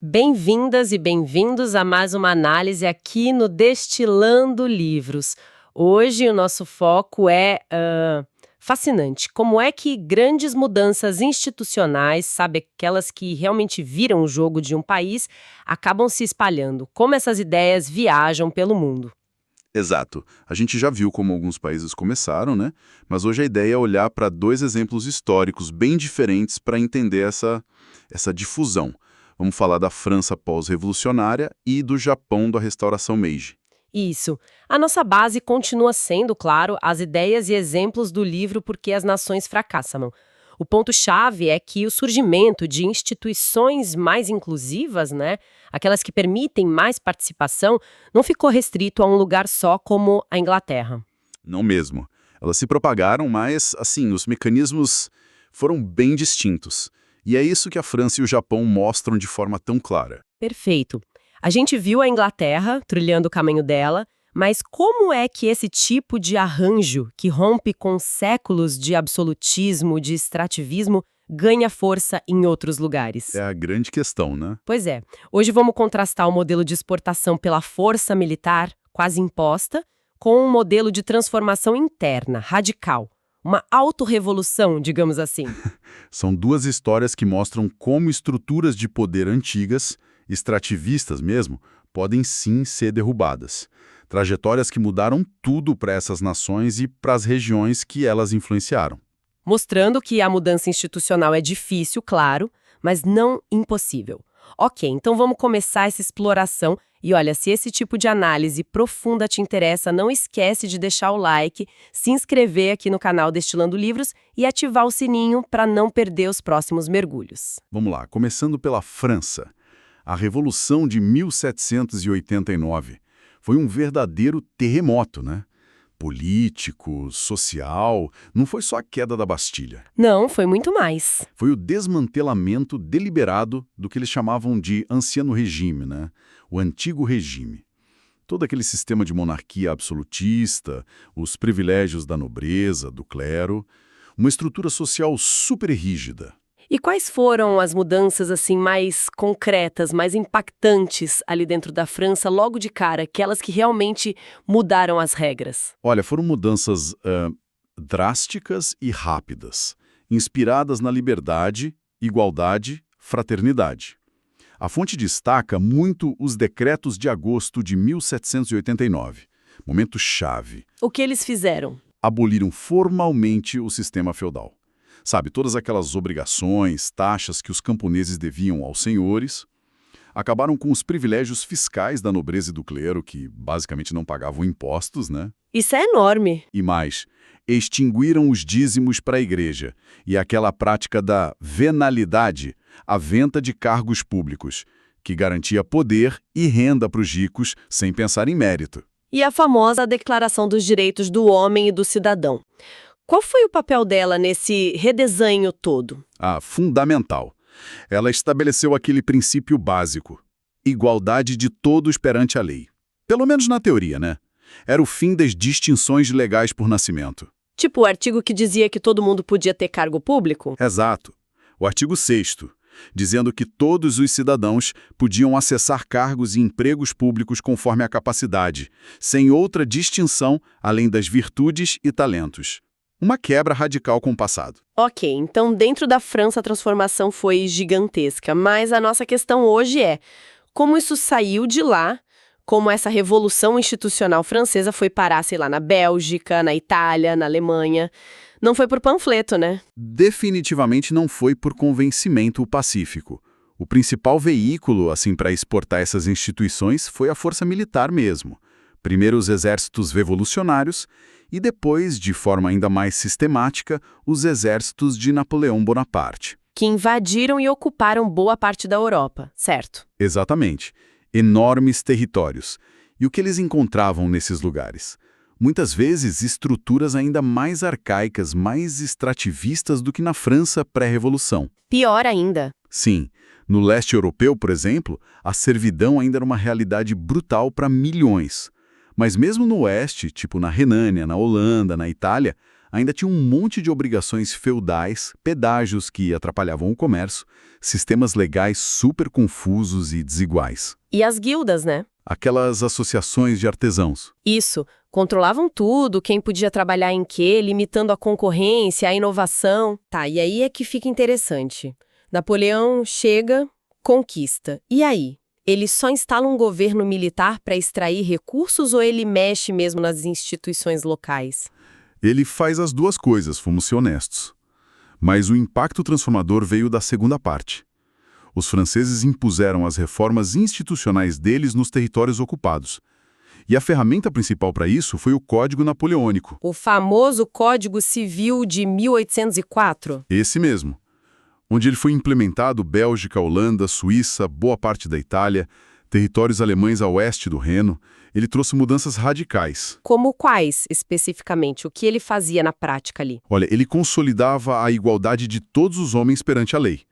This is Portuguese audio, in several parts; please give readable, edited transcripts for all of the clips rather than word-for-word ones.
Bem-vindas e bem-vindos a mais uma análise aqui no Destilando Livros. Hoje o nosso foco é fascinante. Como é que grandes mudanças institucionais, sabe, aquelas que realmente viram o jogo de um país, acabam se espalhando? Como essas ideias viajam pelo mundo? Exato. A gente já viu como alguns países começaram, né? Mas hoje a ideia é olhar para dois exemplos históricos bem diferentes para entender essa difusão. Vamos falar da França pós-revolucionária e do Japão da restauração Meiji. Isso. A nossa base continua sendo, claro, as ideias e exemplos do livro Porque as Nações Fracassam. O ponto-chave é que o surgimento de instituições mais inclusivas, né, aquelas que permitem mais participação, não ficou restrito a um lugar só como a Inglaterra. Não mesmo. Elas se propagaram, mas, assim, os mecanismos foram bem distintos. E é isso que a França e o Japão mostram de forma tão clara. Perfeito. A gente viu a Inglaterra trilhando o caminho dela, mas como é que esse tipo de arranjo, que rompe com séculos de absolutismo, de extrativismo, ganha força em outros lugares? É a grande questão, né? Pois é. Hoje vamos contrastar o modelo de exportação pela força militar, quase imposta, com um modelo de transformação interna, radical. Uma autorrevolução, digamos assim. São duas histórias que mostram como estruturas de poder antigas, extrativistas mesmo, podem sim ser derrubadas. Trajetórias que mudaram tudo para essas nações e para as regiões que elas influenciaram. Mostrando que a mudança institucional é difícil, claro, mas não impossível. Ok, então vamos começar essa exploração. E olha, se esse tipo de análise profunda te interessa, não esquece de deixar o like, se inscrever aqui no canal Destilando Livros e ativar o sininho para não perder os próximos mergulhos. Vamos lá, começando pela França. A Revolução de 1789 foi um verdadeiro terremoto, né? Político, social, não foi só a queda da Bastilha. Não, foi muito mais. Foi o desmantelamento deliberado do que eles chamavam de anciano regime, né? O antigo regime. Todo aquele sistema de monarquia absolutista, os privilégios da nobreza, do clero, uma estrutura social super rígida. E quais foram as mudanças assim mais concretas, mais impactantes ali dentro da França logo de cara, aquelas que realmente mudaram as regras? Olha, foram mudanças drásticas e rápidas, inspiradas na liberdade, igualdade, fraternidade. A fonte destaca muito os decretos de agosto de 1789, momento-chave. O que eles fizeram? Aboliram formalmente o sistema feudal. Sabe, todas aquelas obrigações, taxas que os camponeses deviam aos senhores, acabaram com os privilégios fiscais da nobreza e do clero, que basicamente não pagavam impostos, né? Isso é enorme. E mais, extinguiram os dízimos para a igreja e aquela prática da venalidade, a venda de cargos públicos, que garantia poder e renda para os ricos sem pensar em mérito. E a famosa Declaração dos Direitos do Homem e do Cidadão. Qual foi o papel dela nesse redesenho todo? Fundamental. Ela estabeleceu aquele princípio básico: igualdade de todos perante a lei. Pelo menos na teoria, né? Era o fim das distinções legais por nascimento. Tipo o artigo que dizia que todo mundo podia ter cargo público? Exato. O artigo 6º, dizendo que todos os cidadãos podiam acessar cargos e empregos públicos conforme a capacidade, sem outra distinção além das virtudes e talentos. Uma quebra radical com o passado. Ok, então dentro da França a transformação foi gigantesca, mas a nossa questão hoje é como isso saiu de lá, como essa revolução institucional francesa foi parar, sei lá, na Bélgica, na Itália, na Alemanha. Não foi por panfleto, né? Definitivamente não foi por convencimento pacífico. O principal veículo, assim, para exportar essas instituições foi a força militar mesmo. Primeiro os exércitos revolucionários e depois, de forma ainda mais sistemática, os exércitos de Napoleão Bonaparte. Que invadiram e ocuparam boa parte da Europa, certo? Exatamente. Enormes territórios. E o que eles encontravam nesses lugares? Muitas vezes estruturas ainda mais arcaicas, mais extrativistas do que na França pré-revolução. Pior ainda. Sim. No leste europeu, por exemplo, a servidão ainda era uma realidade brutal para milhões. Mas mesmo no oeste, tipo na Renânia, na Holanda, na Itália, ainda tinha um monte de obrigações feudais, pedágios que atrapalhavam o comércio, sistemas legais super confusos e desiguais. E as guildas, né? Aquelas associações de artesãos. Isso, controlavam tudo, quem podia trabalhar em quê, limitando a concorrência, a inovação. Tá, e aí é que fica interessante. Napoleão chega, conquista. E aí? Ele só instala um governo militar para extrair recursos ou ele mexe mesmo nas instituições locais? Ele faz as duas coisas, fomos ser honestos. Mas o impacto transformador veio da segunda parte. Os franceses impuseram as reformas institucionais deles nos territórios ocupados. E a ferramenta principal para isso foi o Código Napoleônico. O famoso Código Civil de 1804? Esse mesmo. Onde ele foi implementado Bélgica, Holanda, Suíça, boa parte da Itália, territórios alemães a oeste do Reno, ele trouxe mudanças radicais. Como quais, especificamente? O que ele fazia na prática ali? Olha, ele consolidava a igualdade de todos os homens perante a lei.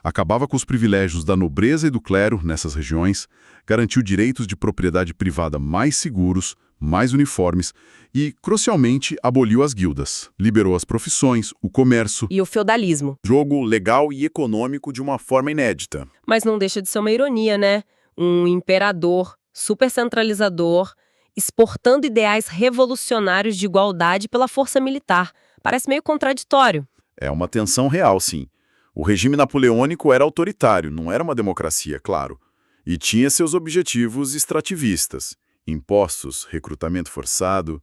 Acabava com os privilégios da nobreza e do clero nessas regiões, garantiu direitos de propriedade privada mais seguros, mais uniformes e, crucialmente, aboliu as guildas, liberou as profissões, o comércio. E o feudalismo. Jogo legal e econômico de uma forma inédita. Mas não deixa de ser uma ironia, né? Um imperador super centralizador, exportando ideais revolucionários de igualdade pela força militar. Parece meio contraditório. É uma tensão real, sim. O regime napoleônico era autoritário, não era uma democracia, claro. E tinha seus objetivos extrativistas, impostos, recrutamento forçado.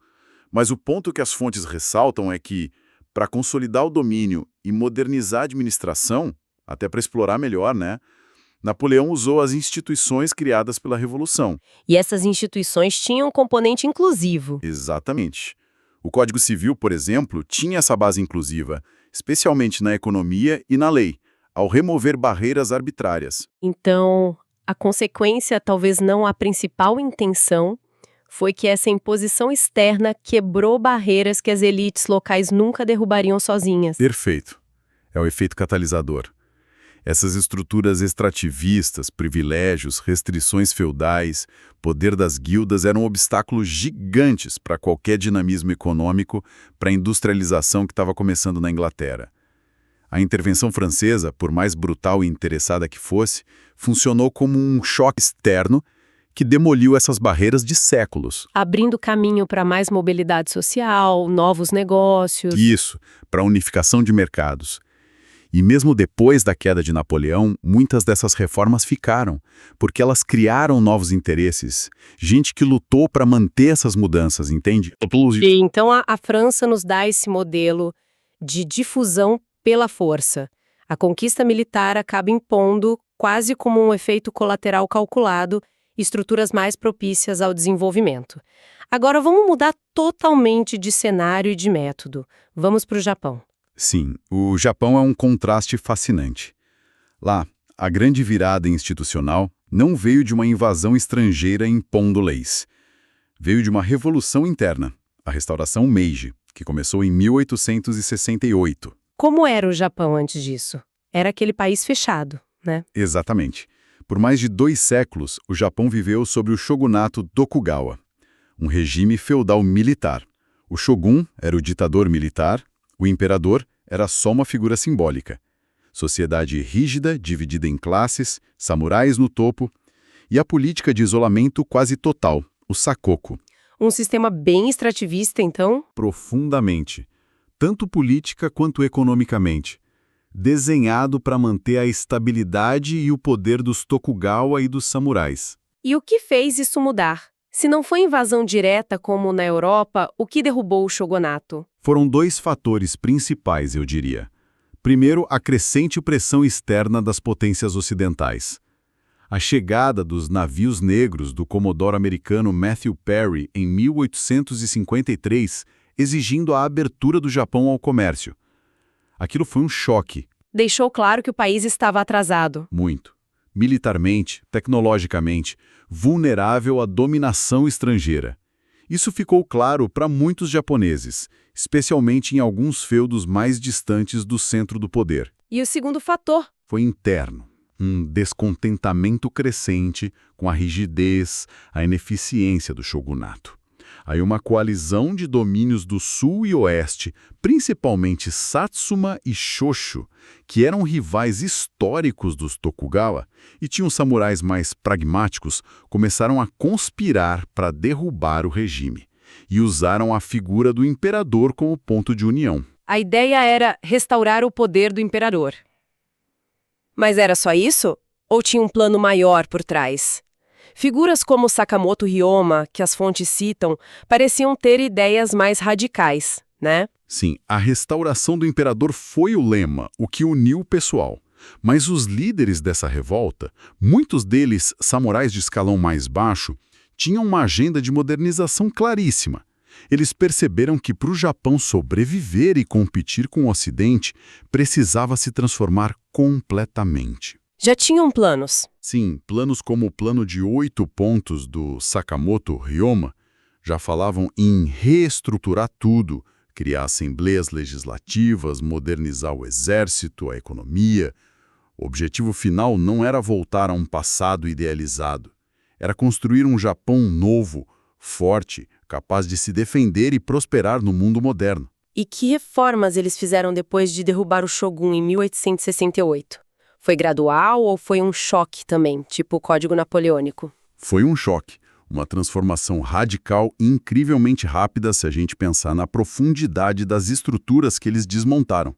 Mas o ponto que as fontes ressaltam é que, para consolidar o domínio e modernizar a administração, até para explorar melhor, né? Napoleão usou as instituições criadas pela Revolução. E essas instituições tinham um componente inclusivo. Exatamente. O Código Civil, por exemplo, tinha essa base inclusiva, especialmente na economia e na lei, ao remover barreiras arbitrárias. Então, a consequência, talvez não a principal intenção, foi que essa imposição externa quebrou barreiras que as elites locais nunca derrubariam sozinhas. Perfeito. É o efeito catalisador. Essas estruturas extrativistas, privilégios, restrições feudais, poder das guildas eram obstáculos gigantes para qualquer dinamismo econômico, para a industrialização que estava começando na Inglaterra. A intervenção francesa, por mais brutal e interessada que fosse, funcionou como um choque externo que demoliu essas barreiras de séculos. Abrindo caminho para mais mobilidade social, novos negócios. Isso, para a unificação de mercados. E mesmo depois da queda de Napoleão, muitas dessas reformas ficaram, porque elas criaram novos interesses. Gente que lutou para manter essas mudanças, entende? E então a França nos dá esse modelo de difusão pela força. A conquista militar acaba impondo, quase como um efeito colateral calculado, estruturas mais propícias ao desenvolvimento. Agora vamos mudar totalmente de cenário e de método. Vamos para o Japão. Sim, o Japão é um contraste fascinante. Lá, a grande virada institucional não veio de uma invasão estrangeira impondo leis. Veio de uma revolução interna, a restauração Meiji, que começou em 1868. Como era o Japão antes disso? Era aquele país fechado, né? Exatamente. Por mais de 2 séculos, o Japão viveu sob o shogunato Tokugawa, um regime feudal militar. O shogun era o ditador militar, o imperador era só uma figura simbólica. Sociedade rígida, dividida em classes, samurais no topo, e a política de isolamento quase total, o sakoku. Um sistema bem extrativista, então? Profundamente, tanto política quanto economicamente. Desenhado para manter a estabilidade e o poder dos Tokugawa e dos samurais. E o que fez isso mudar? Se não foi invasão direta como na Europa, o que derrubou o shogunato? Foram 2 fatores principais, eu diria. Primeiro, a crescente pressão externa das potências ocidentais. A chegada dos navios negros do comodoro americano Matthew Perry em 1853, exigindo a abertura do Japão ao comércio. Aquilo foi um choque. Deixou claro que o país estava atrasado. Muito. Militarmente, tecnologicamente, vulnerável à dominação estrangeira. Isso ficou claro para muitos japoneses, especialmente em alguns feudos mais distantes do centro do poder. E o segundo fator? Foi interno. Um descontentamento crescente com a rigidez, a ineficiência do shogunato. Aí uma coalizão de domínios do sul e oeste, principalmente Satsuma e Shoshu, que eram rivais históricos dos Tokugawa e tinham samurais mais pragmáticos, começaram a conspirar para derrubar o regime e usaram a figura do imperador como ponto de união. A ideia era restaurar o poder do imperador. Mas era só isso? Ou tinha um plano maior por trás? Figuras como Sakamoto Ryoma, que as fontes citam, pareciam ter ideias mais radicais, né? Sim, a restauração do imperador foi o lema, o que uniu o pessoal. Mas os líderes dessa revolta, muitos deles samurais de escalão mais baixo, tinham uma agenda de modernização claríssima. Eles perceberam que para o Japão sobreviver e competir com o Ocidente, precisava se transformar completamente. Já tinham planos. Sim, planos como o plano de 8 pontos do Sakamoto Ryoma já falavam em reestruturar tudo, criar assembleias legislativas, modernizar o exército, a economia. O objetivo final não era voltar a um passado idealizado. Era construir um Japão novo, forte, capaz de se defender e prosperar no mundo moderno. E que reformas eles fizeram depois de derrubar o Shogun em 1868? Foi gradual ou foi um choque também, tipo o Código Napoleônico? Foi um choque, uma transformação radical e incrivelmente rápida se a gente pensar na profundidade das estruturas que eles desmontaram.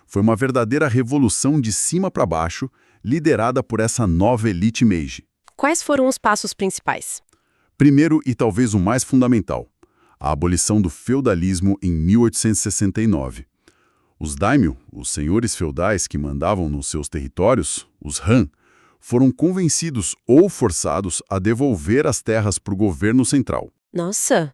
Foi uma verdadeira revolução de cima para baixo, liderada por essa nova elite Meiji. Quais foram os passos principais? Primeiro, e talvez o mais fundamental, a abolição do feudalismo em 1869. Os daimyo, os senhores feudais que mandavam nos seus territórios, os Han, foram convencidos ou forçados a devolver as terras para o governo central. Nossa!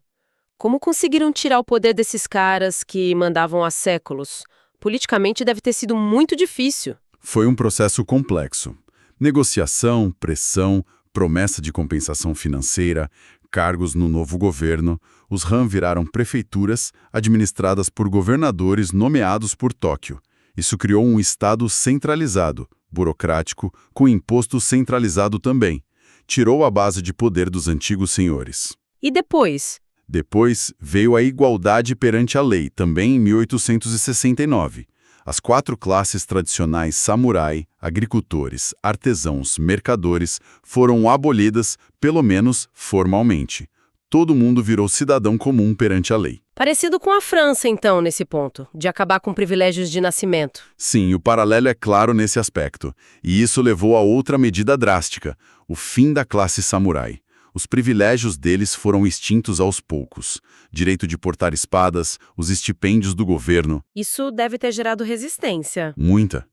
Como conseguiram tirar o poder desses caras que mandavam há séculos? Politicamente deve ter sido muito difícil. Foi um processo complexo. Negociação, pressão, promessa de compensação financeira, cargos no novo governo. Os Han viraram prefeituras administradas por governadores nomeados por Tóquio. Isso criou um estado centralizado, burocrático, com imposto centralizado também. Tirou a base de poder dos antigos senhores. E depois? Depois veio a igualdade perante a lei, também em 1869. As 4 classes tradicionais samurai, agricultores, artesãos, mercadores foram abolidas, pelo menos formalmente. Todo mundo virou cidadão comum perante a lei. Parecido com a França, então, nesse ponto, de acabar com privilégios de nascimento. Sim, o paralelo é claro nesse aspecto. E isso levou a outra medida drástica, o fim da classe samurai. Os privilégios deles foram extintos aos poucos. Direito de portar espadas, os estipêndios do governo. Isso deve ter gerado resistência. Muita.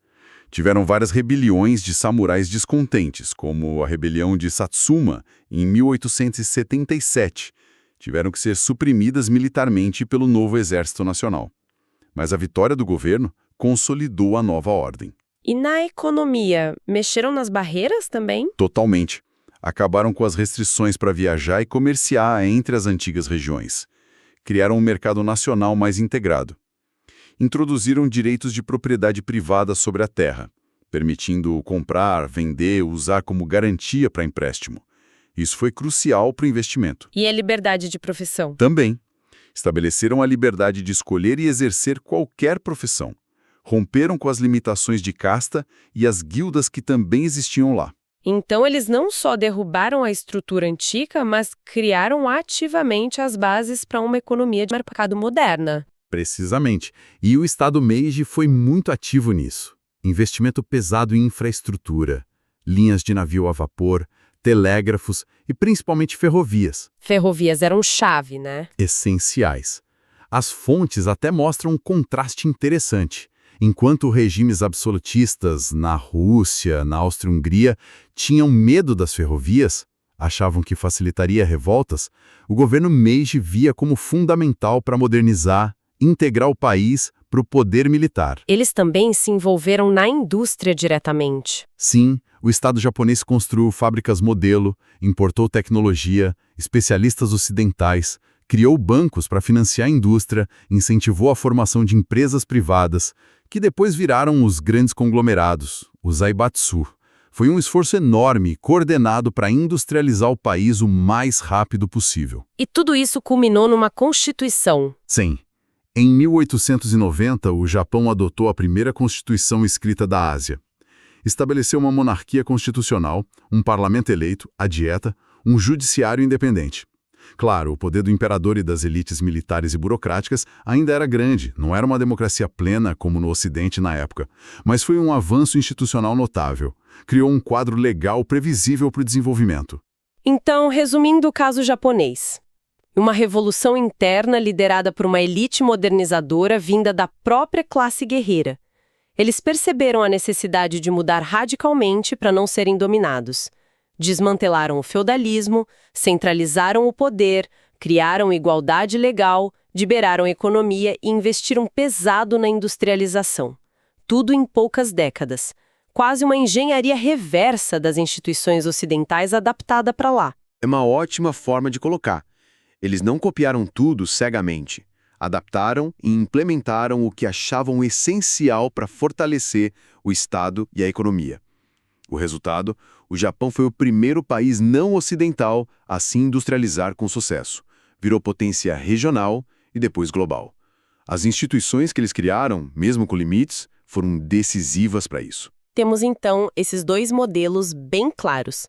Tiveram várias rebeliões de samurais descontentes, como a rebelião de Satsuma, em 1877. Tiveram que ser suprimidas militarmente pelo novo Exército Nacional. Mas a vitória do governo consolidou a nova ordem. E na economia, mexeram nas barreiras também? Totalmente. Acabaram com as restrições para viajar e comerciar entre as antigas regiões. Criaram um mercado nacional mais integrado. Introduziram direitos de propriedade privada sobre a terra, permitindo comprar, vender, usar como garantia para empréstimo. Isso foi crucial para o investimento. E a liberdade de profissão? Também. Estabeleceram a liberdade de escolher e exercer qualquer profissão. Romperam com as limitações de casta e as guildas que também existiam lá. Então eles não só derrubaram a estrutura antiga, mas criaram ativamente as bases para uma economia de mercado moderna. Precisamente. E o Estado Meiji foi muito ativo nisso. Investimento pesado em infraestrutura, linhas de navio a vapor, telégrafos e principalmente ferrovias. Ferrovias eram chave, né? Essenciais. As fontes até mostram um contraste interessante. Enquanto regimes absolutistas na Rússia, na Áustria-Hungria, tinham medo das ferrovias, achavam que facilitaria revoltas, o governo Meiji via como fundamental para modernizar, integrar o país para o poder militar. Eles também se envolveram na indústria diretamente. Sim, o Estado japonês construiu fábricas modelo, importou tecnologia, especialistas ocidentais, criou bancos para financiar a indústria, incentivou a formação de empresas privadas, que depois viraram os grandes conglomerados, os Zaibatsu, Foi um esforço enorme, coordenado para industrializar o país o mais rápido possível. E tudo isso culminou numa constituição. Sim. Em 1890, o Japão adotou a primeira constituição escrita da Ásia. Estabeleceu uma monarquia constitucional, um parlamento eleito, a dieta, um judiciário independente. Claro, o poder do imperador e das elites militares e burocráticas ainda era grande, não era uma democracia plena como no Ocidente na época, mas foi um avanço institucional notável. Criou um quadro legal previsível para o desenvolvimento. Então, resumindo o caso japonês. Uma revolução interna liderada por uma elite modernizadora vinda da própria classe guerreira. Eles perceberam a necessidade de mudar radicalmente para não serem dominados. Desmantelaram o feudalismo, centralizaram o poder, criaram igualdade legal, liberaram a economia e investiram pesado na industrialização. Tudo em poucas décadas. Quase uma engenharia reversa das instituições ocidentais adaptada para lá. É uma ótima forma de colocar. Eles não copiaram tudo cegamente. Adaptaram e implementaram o que achavam essencial para fortalecer o Estado e a economia. O resultado, o Japão foi o primeiro país não ocidental a se industrializar com sucesso. Virou potência regional e depois global. As instituições que eles criaram, mesmo com limites, foram decisivas para isso. Temos então esses dois modelos bem claros.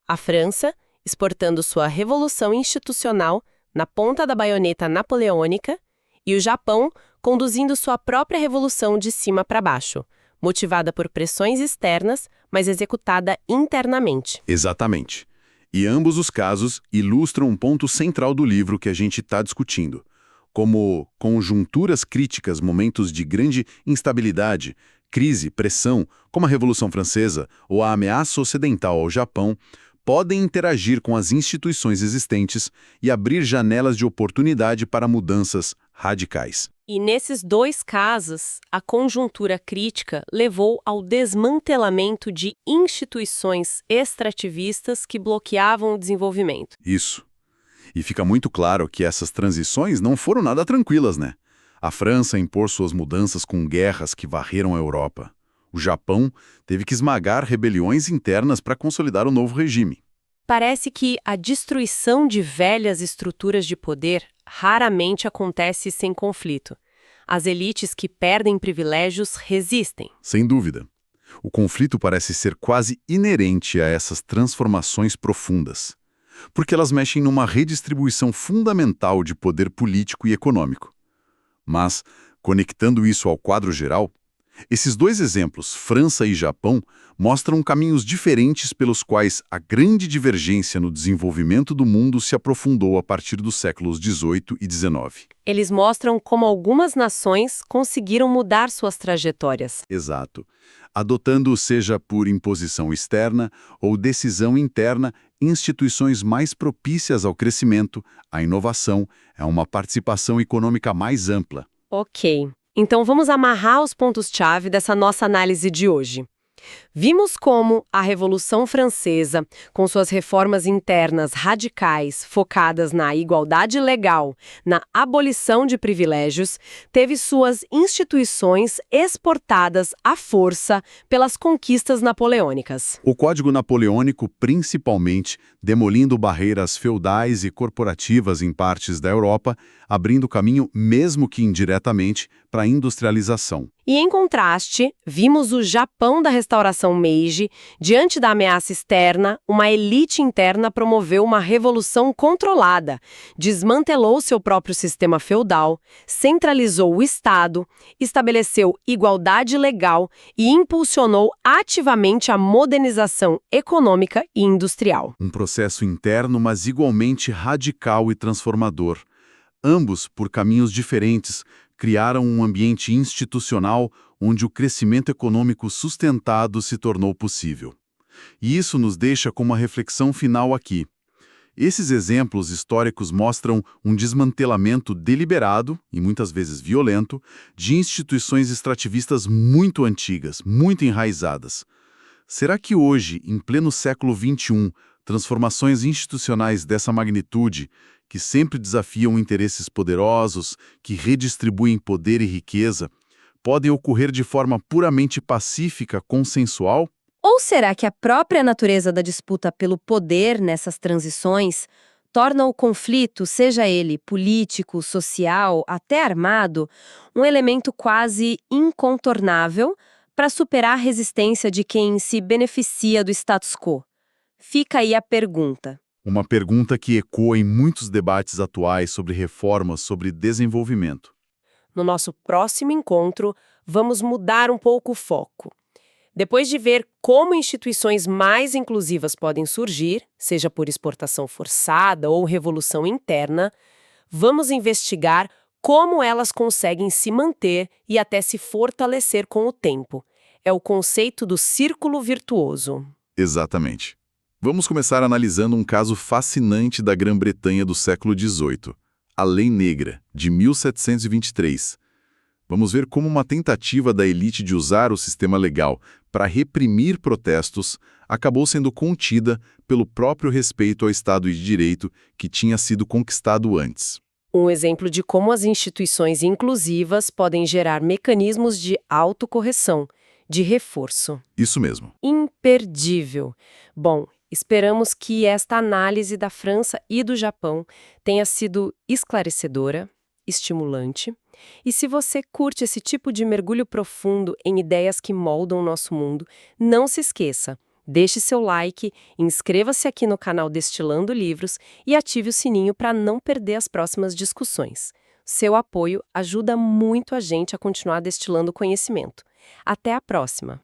A França, exportando sua revolução institucional na ponta da baioneta napoleônica, e o Japão conduzindo sua própria revolução de cima para baixo, motivada por pressões externas, mas executada internamente. Exatamente. E ambos os casos ilustram um ponto central do livro que a gente está discutindo. Como conjunturas críticas, momentos de grande instabilidade, crise, pressão, como a Revolução Francesa ou a ameaça ocidental ao Japão, podem interagir com as instituições existentes e abrir janelas de oportunidade para mudanças radicais. E nesses dois casos, a conjuntura crítica levou ao desmantelamento de instituições extrativistas que bloqueavam o desenvolvimento. Isso. E fica muito claro que essas transições não foram nada tranquilas, né? A França impôs suas mudanças com guerras que varreram a Europa. O Japão teve que esmagar rebeliões internas para consolidar o novo regime. Parece que a destruição de velhas estruturas de poder raramente acontece sem conflito. As elites que perdem privilégios resistem. Sem dúvida. O conflito parece ser quase inerente a essas transformações profundas, porque elas mexem numa redistribuição fundamental de poder político e econômico. Mas, conectando isso ao quadro geral, esses dois exemplos, França e Japão, mostram caminhos diferentes pelos quais a grande divergência no desenvolvimento do mundo se aprofundou a partir dos séculos XVIII e XIX. Eles mostram como algumas nações conseguiram mudar suas trajetórias. Exato. Adotando, seja por imposição externa ou decisão interna, instituições mais propícias ao crescimento, à inovação, a uma participação econômica mais ampla. Ok. Então vamos amarrar os pontos-chave dessa nossa análise de hoje. Vimos como a Revolução Francesa, com suas reformas internas radicais focadas na igualdade legal, na abolição de privilégios, teve suas instituições exportadas à força pelas conquistas napoleônicas. O Código Napoleônico, principalmente, demolindo barreiras feudais e corporativas em partes da Europa, abrindo caminho, mesmo que indiretamente, para a industrialização. E, em contraste, vimos o Japão da restauração Meiji, diante da ameaça externa, uma elite interna promoveu uma revolução controlada, desmantelou seu próprio sistema feudal, centralizou o Estado, estabeleceu igualdade legal e impulsionou ativamente a modernização econômica e industrial. Um processo interno, mas igualmente radical e transformador. Ambos, por caminhos diferentes, criaram um ambiente institucional onde o crescimento econômico sustentado se tornou possível. E isso nos deixa com uma reflexão final aqui. Esses exemplos históricos mostram um desmantelamento deliberado, e muitas vezes violento, de instituições extrativistas muito antigas, muito enraizadas. Será que hoje, em pleno século XXI, transformações institucionais dessa magnitude, que sempre desafiam interesses poderosos, que redistribuem poder e riqueza, podem ocorrer de forma puramente pacífica, consensual? Ou será que a própria natureza da disputa pelo poder nessas transições torna o conflito, seja ele político, social, até armado, um elemento quase incontornável para superar a resistência de quem se beneficia do status quo? Fica aí a pergunta. Uma pergunta que ecoa em muitos debates atuais sobre reformas sobre desenvolvimento. No nosso próximo encontro, vamos mudar um pouco o foco. Depois de ver como instituições mais inclusivas podem surgir, seja por exportação forçada ou revolução interna, vamos investigar como elas conseguem se manter e até se fortalecer com o tempo. É o conceito do círculo virtuoso. Exatamente. Vamos começar analisando um caso fascinante da Grã-Bretanha do século XVIII, a Lei Negra, de 1723. Vamos ver como uma tentativa da elite de usar o sistema legal para reprimir protestos acabou sendo contida pelo próprio respeito ao Estado de Direito que tinha sido conquistado antes. Um exemplo de como as instituições inclusivas podem gerar mecanismos de autocorreção, de reforço. Isso mesmo. Imperdível. Bom, esperamos que esta análise da França e do Japão tenha sido esclarecedora, estimulante. E se você curte esse tipo de mergulho profundo em ideias que moldam o nosso mundo, não se esqueça, deixe seu like, inscreva-se aqui no canal Destilando Livros e ative o sininho para não perder as próximas discussões. Seu apoio ajuda muito a gente a continuar destilando conhecimento. Até a próxima!